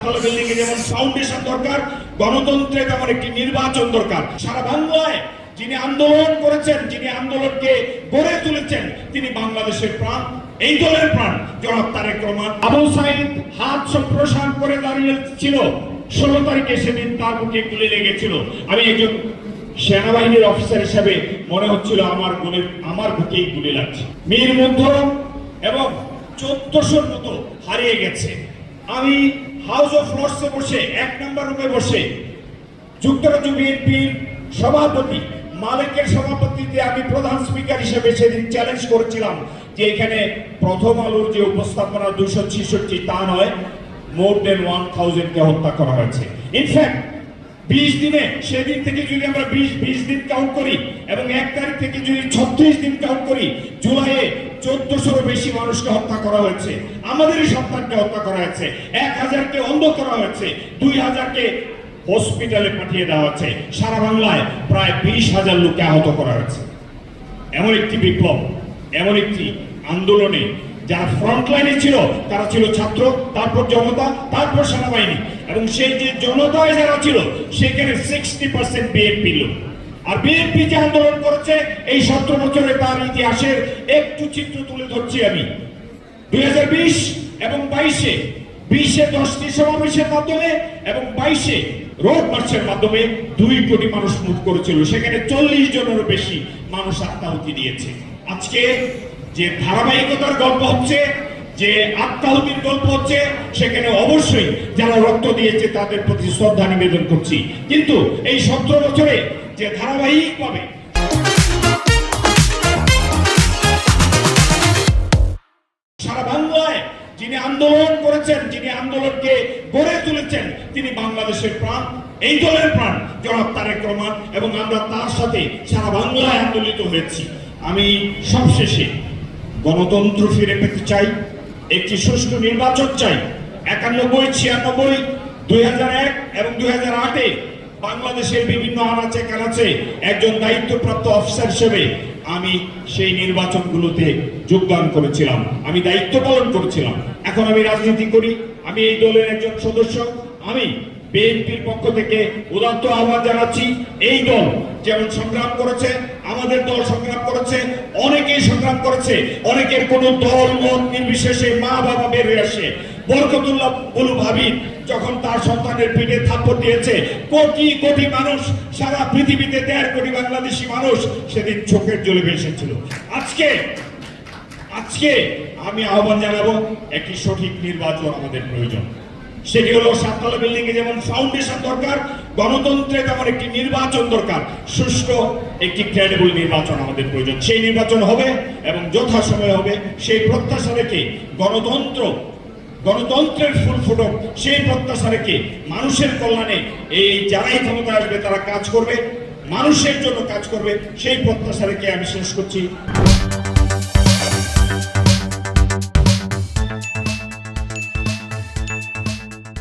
Building এ যেমন foundation দরকার, গণতন্ত্রে তেমন একটি নির্বাচন দরকার। সারা বাংলায় যিনি আন্দোলন করেছেন, যিনি আন্দোলনকে গড়ে তুলেছেন, তিনি বাংলাদেশের প্রাণ, এই দলের প্রাণ, জনাব তারেক রহমান। আবু সাইদ হাত সম্প্রসারণ করে দাঁড়িয়ে ছিল 16 তারিখে, সেদিন তার বুকে গুলি লেগেছিল। আমি একজন সেনাবাহিনীর অফিসার হিসেবে মনে হচ্ছিল আমার বুকেই গুলি লাগছে। মীর মুগ্ধ এবং 1400 মতো হারিয়ে গেছে। আমি হাউস অফ লর্ডসে বসে 1 নম্বর রুমে বসে যুক্তরাজ্য বিএনপির সভাপতি মালিকের সভাপতিতে আমি প্রধান স্পিকার হিসেবে সেদিন চ্যালেঞ্জ করেছিলাম যে এখানে প্রথম আলোর যে উপস্থাপনা 266 তা নয়, মোর দেন 1000 কে হত্যা করা হয়েছে। ইনফ্যাক্ট 20 দিনে, সেদিন থেকে যদি আমরা 20 দিন কাউন্ট করি এবং 1 তারিখ থেকে যদি 36 দিন কাউন্ট করি, জুলাইয়ে 1400 বেশি মানুষকে হত্যা করা হয়েছে। আমাদেরই সন্তানকে হত্যা করা হয়েছে, 1000 কে অন্ধ করা হয়েছে, 2000 কে হসপিটালে পাঠিয়ে দেওয়া হয়েছে। সারা বাংলায় প্রায় 20,000 লোককে আহত করা হয়েছে। এমন একটি বিপ্লব, এমন একটি আন্দোলনে যারা ফ্রন্ট লাইনে ছিল তারা ছিল ছাত্র, তারপর জনতা, তারপর সেনাবাহিনী, এবং সেই যে জনতায় যারা ছিল সেখানে 60% বিএনপি লোক। আর বিএনপি যে আন্দোলন করেছে এই 17 বছরে তার ইতিহাসের একটু চিত্র তুলে ধরছি আমি। 2020 এবং 22-এ 20-এ 10টি সমাবেশের মাধ্যমে এবং 22-এ রোড মার্চের মাধ্যমে 2 কোটি মানুষ মুভ করেছিল। সেখানে 40 জনেরও বেশি মানুষ আত্মাহুতি দিয়েছে। আজকে যে ধারাবাহিকতার গল্প হচ্ছে, যে আত্মাহুতির গল্প হচ্ছে, সেখানে অবশ্যই যারা রক্ত দিয়েছে তাদের প্রতি শ্রদ্ধা নিবেদন করছি। কিন্তু এই 17 বছরে যে ধারাবাহিকভাবে সারা বাংলায় যিনি আন্দোলন করেছেন, যিনি আন্দোলনকে গড়ে তুলেছেন, তিনি বাংলাদেশের প্রাণ, এই দলের প্রাণ, জনাব তারেক রহমান, এবং আমরা তার সাথে সারা বাংলায় আন্দোলিত হয়েছি। আমি সবশেষে গণতন্ত্র ফিরে পেতে চাই, একটি সুষ্ঠু নির্বাচন চাই। 91, 96, 2001 এবং 2008-এ বাংলাদেশের বিভিন্ন আনাচে কানাচে একজন দায়িত্বপ্রাপ্ত অফিসার হিসেবে আমি সেই নির্বাচনগুলোতে যোগদান করেছিলাম, আমি দায়িত্ব পালন করেছিলাম। এখন আমি রাজনীতি করি, আমি এই দলের একজন সদস্য। আমি বিএনপির পক্ষ থেকে উদাত্ত আহ্বান জানাচ্ছি, এই দল যেমন সংগ্রাম করেছে, আমাদের দল সংগ্রাম করেছে, অনেকেই সংগ্রাম করেছে, অনেকের কোনো দল মত নির্বিশেষে মা বাবা বের হয়ে আসে। বরকতুল্লাহ বলু ভাবি যখন তার সন্তানের পিঠে থাপ্পড় দিয়েছে, কোটি কোটি মানুষ, সারা পৃথিবীতে 1.5 কোটি বাংলাদেশি মানুষ সেদিন চোখের জলে ভেসেছিল। আজকে আমি আহ্বান জানাবো, একটি সঠিক নির্বাচন আমাদের প্রয়োজন। সেটি হলো সাততলা বিল্ডিং এ যেমন ফাউন্ডেশন দরকার, গণতন্ত্রে তেমন একটি নির্বাচন দরকার। সুষ্ঠু একটি ক্রেডিবল নির্বাচন আমাদের প্রয়োজন। সেই নির্বাচন হবে এবং যথাসময়ে হবে, সেই প্রত্যাশা রেখে গণতন্ত্রের ফুল ফুটক, সেই প্রত্যাশা রেখে মানুষের কল্যাণে এই যারাই ক্ষমতা আসবে তারা কাজ করবে, মানুষের জন্য কাজ করবে, সেই প্রত্যাশা রেখে আমি শেষ করছি।